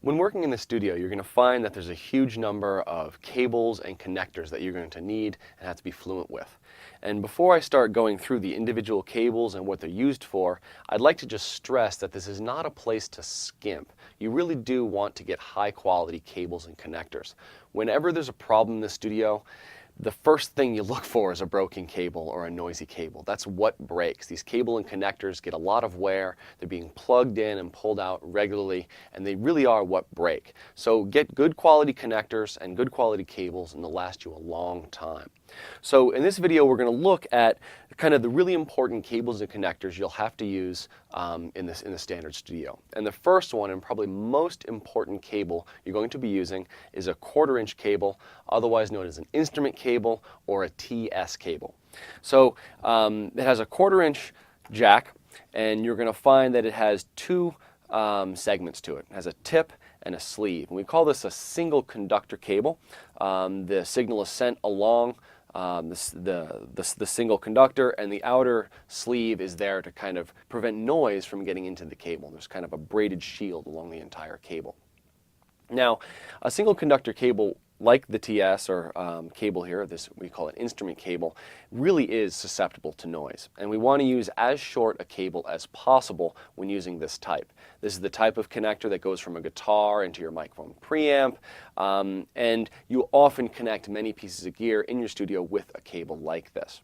When working in the studio, you're going to find that there's a huge number of cables and connectors that you're going to need and have to be fluent with. And before I start going through the individual cables and what they're used for, I'd like to just stress that this is not a place to skimp. You really do want to get high quality cables and connectors. Whenever there's a problem in the studio, the first thing you look for is a broken cable or a noisy cable. That's what breaks. These cable and connectors get a lot of wear. They're being plugged in and pulled out regularly, and they really are what break. So get good quality connectors and good quality cables, and they'll last you a long time. So in this video, we're going to look at kind of the really important cables and connectors you'll have to use in the standard studio. And the first one, and probably most important cable you're going to be using, is a 1/4-inch cable, otherwise known as an instrument cable or a TS cable. So it has a 1/4-inch jack, and you're going to find that it has two segments to it. It has a tip and a sleeve. And we call this a single conductor cable. The signal is sent along the single conductor, and the outer sleeve is there to kind of prevent noise from getting into the cable. There's kind of a braided shield along the entire cable. Now, a single conductor cable like the TS or cable here, this we call it instrument cable, really is susceptible to noise. And we want to use as short a cable as possible when using this type. This is the type of connector that goes from a guitar into your microphone preamp, and you often connect many pieces of gear in your studio with a cable like this.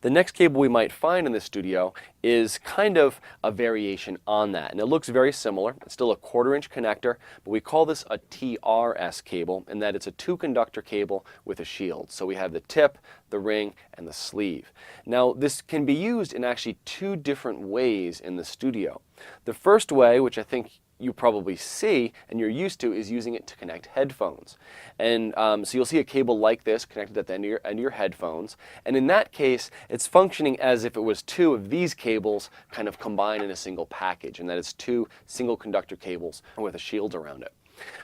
The next cable we might find in the studio is kind of a variation on that, and it looks very similar. It's still a 1/4-inch connector, but we call this a TRS cable, in that it's a 2-conductor cable with a shield. So we have the tip, the ring, and the sleeve. Now, this can be used in actually two different ways in the studio. The first way, which I think you probably see and you're used to, is using it to connect headphones. And so you'll see a cable like this connected at the end of your headphones. And in that case, it's functioning as if it was two of these cables kind of combined in a single package, and that it's two single conductor cables with a shield around it.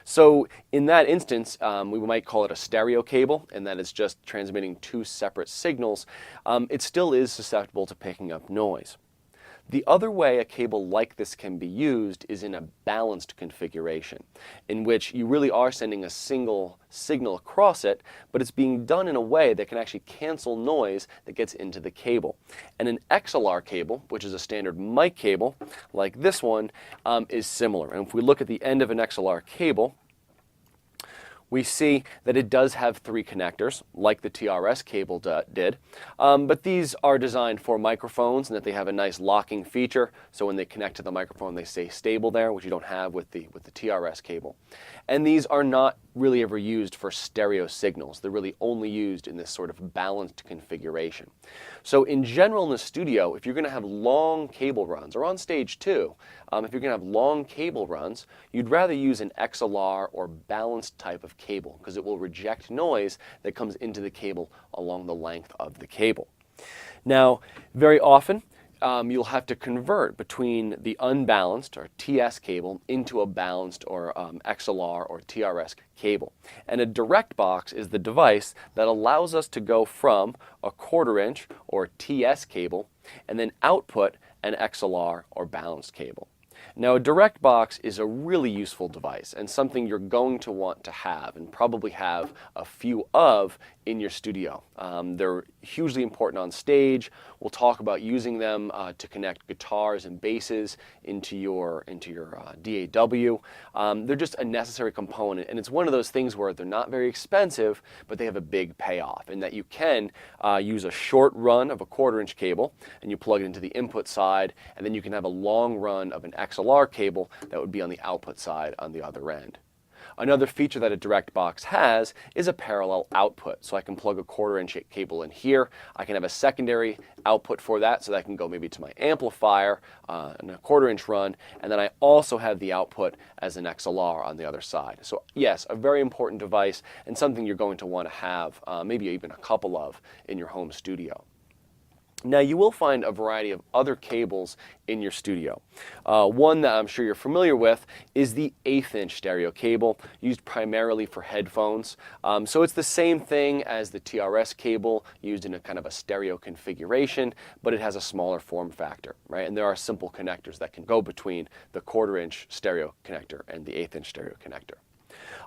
So in that instance, we might call it a stereo cable, and that it's just transmitting two separate signals. It still is susceptible to picking up noise. The other way a cable like this can be used is in a balanced configuration, in which you really are sending a single signal across it, but it's being done in a way that can actually cancel noise that gets into the cable. And an XLR cable, which is a standard mic cable, like this one, is similar. And if we look at the end of an XLR cable, we see that it does have 3 connectors, like the TRS cable did, but these are designed for microphones, and that they have a nice locking feature, so when they connect to the microphone they stay stable there, which you don't have with the TRS cable. And these are not really ever used for stereo signals. They're really only used in this sort of balanced configuration. So in general in the studio, if you're going to have long cable runs, or on stage too, if you're going to have long cable runs, you'd rather use an XLR or balanced type of cable, because it will reject noise that comes into the cable along the length of the cable. Now, very often, you'll have to convert between the unbalanced or TS cable into a balanced or XLR or TRS cable. And a direct box is the device that allows us to go from a 1/4-inch or TS cable and then output an XLR or balanced cable. Now, a direct box is a really useful device and something you're going to want to have, and probably have a few of in your studio. They're hugely important on stage. We'll talk about using them to connect guitars and basses into your DAW. They're just a necessary component, and it's one of those things where they're not very expensive, but they have a big payoff, in that you can use a short run of a 1/4-inch cable, and you plug it into the input side, and then you can have a long run of an XLR cable that would be on the output side on the other end. Another feature that a direct box has is a parallel output. So I can plug a 1/4-inch cable in here. I can have a secondary output for that, so that can go maybe to my amplifier in a 1/4-inch run, and then I also have the output as an XLR on the other side. So yes, a very important device, and something you're going to want to have, maybe even a couple of, in your home studio. Now, you will find a variety of other cables in your studio. One that I'm sure you're familiar with is the 1/8" stereo cable, used primarily for headphones. So it's the same thing as the TRS cable, used in a kind of a stereo configuration, but it has a smaller form factor, right? And there are simple connectors that can go between the 1/4" stereo connector and the 1/8" stereo connector.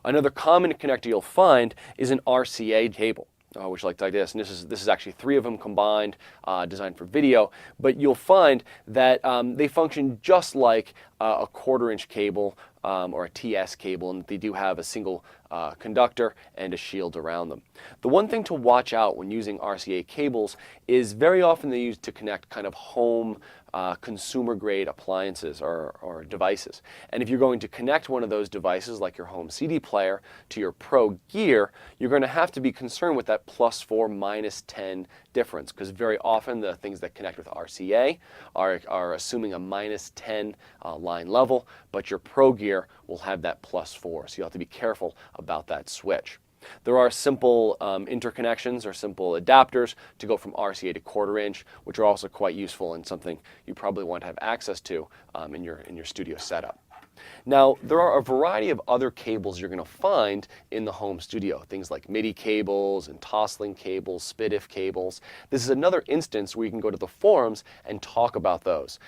Another common connector you'll find is an RCA cable. Which like this, and this is actually 3 of them combined, designed for video. But you'll find that they function just like a 1/4" cable or a TS cable, and they do have a single conductor and a shield around them. The one thing to watch out when using RCA cables is very often they're used to connect kind of home consumer grade appliances or devices. And if you're going to connect one of those devices like your home CD player to your Pro Gear, you're going to have to be concerned with that +4, -10 difference, because very often the things that connect with RCA are assuming a -10 line level, but your Pro Gear will have that +4, so you'll have to be careful about that switch. There are simple interconnections or simple adapters to go from RCA to 1/4", which are also quite useful and something you probably want to have access to in your studio setup. Now, there are a variety of other cables you're going to find in the home studio, things like MIDI cables and Toslink cables, SPDIF cables. This is another instance where you can go to the forums and talk about those.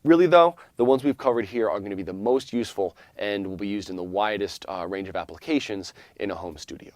Really though, the ones we've covered here are going to be the most useful and will be used in the widest range of applications in a home studio.